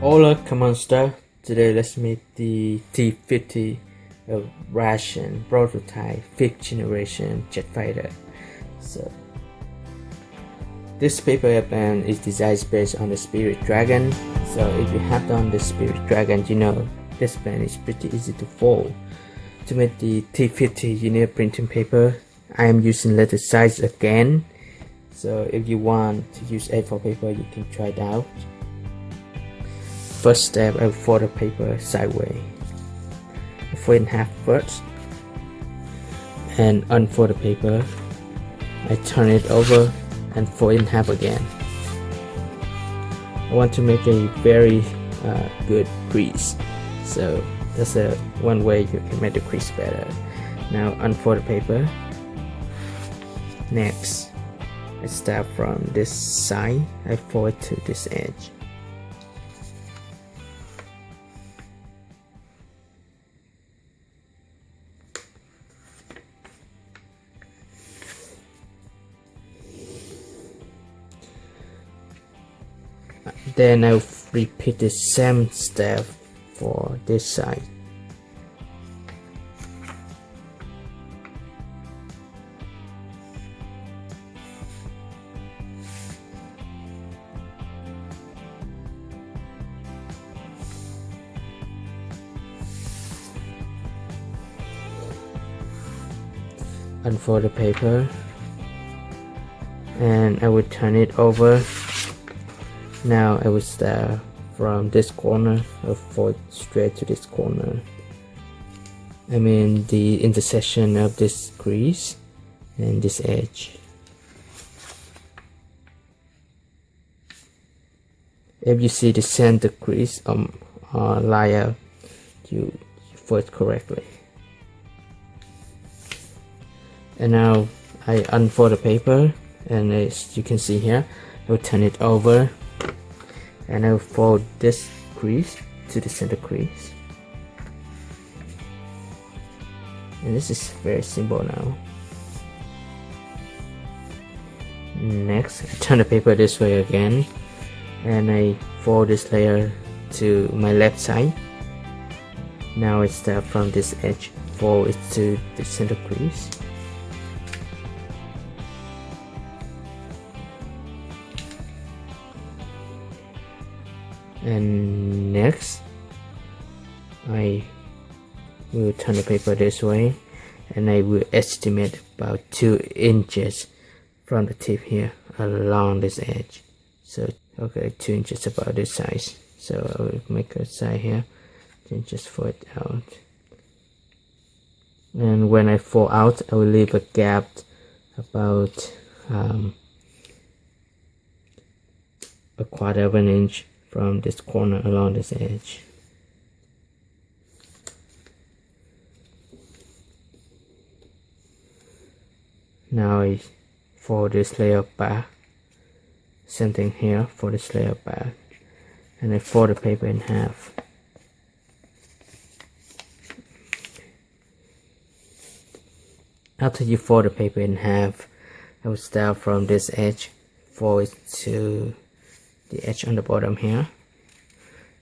Hola, Monster. Today let's make the T-50 Russian prototype 5th generation jet fighter. So this paper airplane is designed based on the Spirit Dragon. So if you have done the Spirit Dragon, you know this plane is pretty easy to fold. To make the T-50 you need printing paper. I am using letter size again. So if you want to use A4 paper, you can try it out. First step, I will fold the paper sideways. Fold it in half first and unfold the paper. I turn it over and fold it in half again. I want to make a very good crease, so that's one way you can make the crease better. Now unfold the paper. Next, I start from this side. I fold it to this edge. Then I'll repeat the same step for this side. Unfold the paper and I will turn it over. Now I will start from this corner. I'll fold straight to this corner. I mean the intersection of this crease and this edge. If you see the center crease line up, you fold correctly. And now I unfold the paper, and as you can see here, I will turn it over and I will fold this crease to the center crease. And this is very simple now. Next, I turn the paper this way again and I fold this layer to my left side. Now I start from this edge, fold it to the center crease. And next, I will turn the paper this way and I will estimate about 2 inches from the tip here along this edge. So okay, 2 inches about this size. So I will make a side here and just fold it out. And when I fold out, I will leave a gap about a quarter of an inch from this corner along this edge. Now I fold this layer back. Same thing here for this layer back. And I fold the paper in half. After you fold the paper in half, I will start from this edge, fold it to the edge on the bottom here.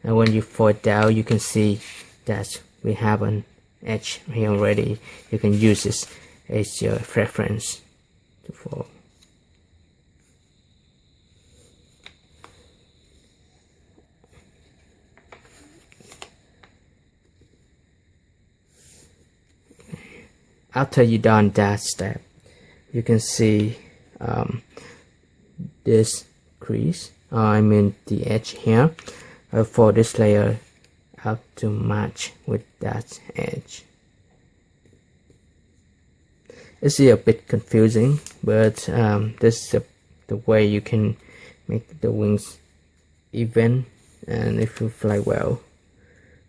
And when you fold down, you can see that we have an edge here already. You can use this as your reference to fold. After you done that step, you can see this crease. I mean the edge here. I fold this layer up to match with that edge. It's a bit confusing, but this is the way you can make the wings even and it will fly well.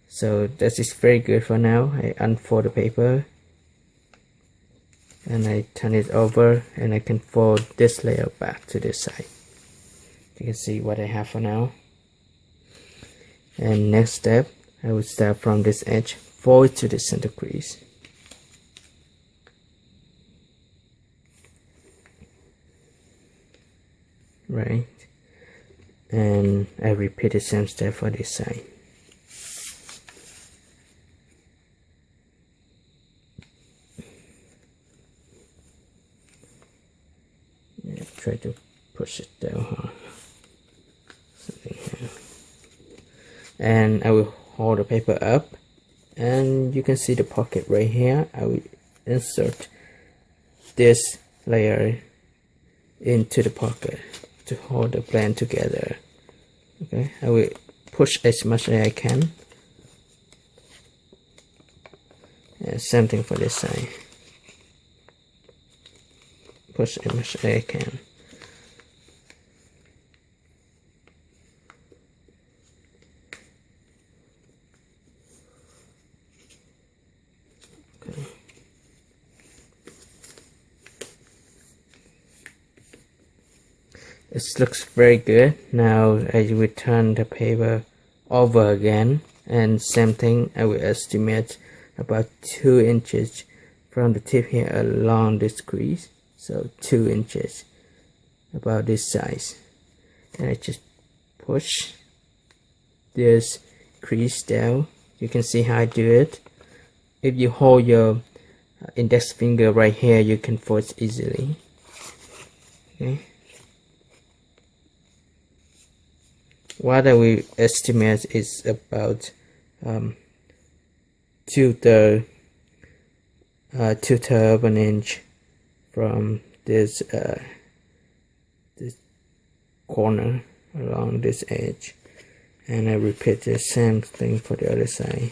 So that is very good for now. I unfold the paper and I turn it over and I can fold this layer back to this side. You can see what I have for now. And next step, I will start from this edge, fold to the center crease. Right. and I repeat the same step for this side. Try to push it down hard. Something here. And I will hold the paper up, and you can see the pocket right here. I will insert this layer into the pocket to hold the plan together. Okay, I will push as much as I can. And same thing for this side. Push as much as I can. Okay. It looks very good. Now I will turn the paper over again, and same thing, I will estimate about 2 inches from the tip here along this crease. So 2 inches, about this size, and I just push this crease down. You can see how I do it. If you hold your index finger right here, you can force easily. Okay. What I will estimate is about 2/3 of an inch from this corner along this edge, and I repeat the same thing for the other side.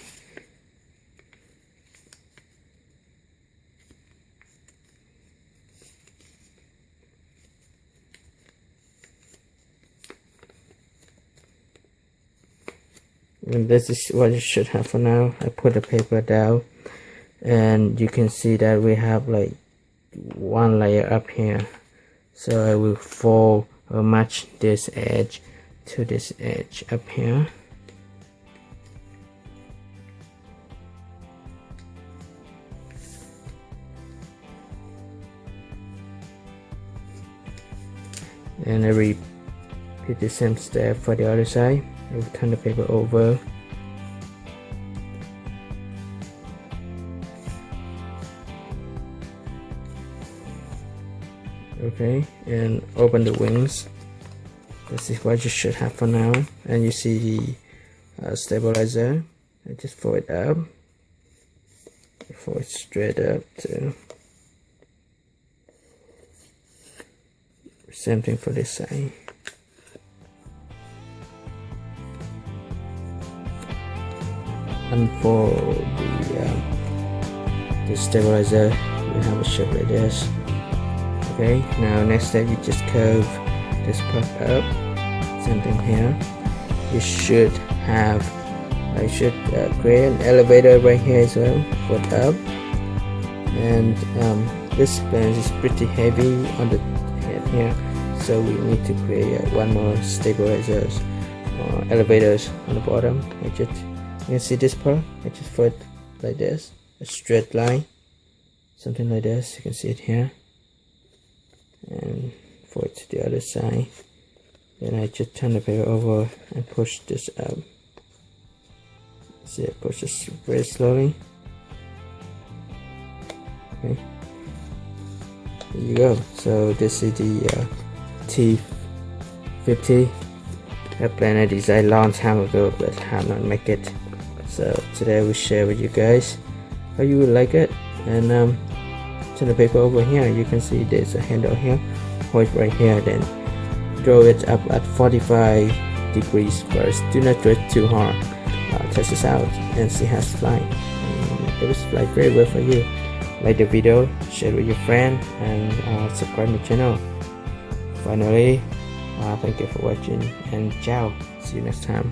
And this is what you should have for now. I put the paper down, and you can see that we have like 1 layer up here. So I will fold or match this edge to this edge up here. And I repeat the same step for the other side. I will turn the paper over. Okay, and open the wings. This is what you should have for now. And you see the stabilizer. I just fold it up. Fold it straight up too. Same thing for this side. Unfold the stabilizer. We have a shape like this. Okay, now next step, you just curve this part up. Same thing here. You should have, I should create an elevator right here as well. Foot up, and this plan is pretty heavy on the head here, so we need to create one more stabilizers or elevators on the bottom. You can see this part. I just foot like this, a straight line, something like this. You can see it here. And for it to the other side, then I just turn the paper over and push this up. See, I push this very slowly. Okay, there you go. So this is the T-50. I planned a design long time ago, but have not make it. So today I will share with you guys how you would like it. And turn the paper over here. You can see there's a handle here. Hold it right here, then draw it up at 45 degrees first. Do not draw it too hard. Test this out and see how it's flying. It will fly very well for you. Like the video, share with your friend, and subscribe my channel. Finally, thank you for watching, and ciao. See you next time.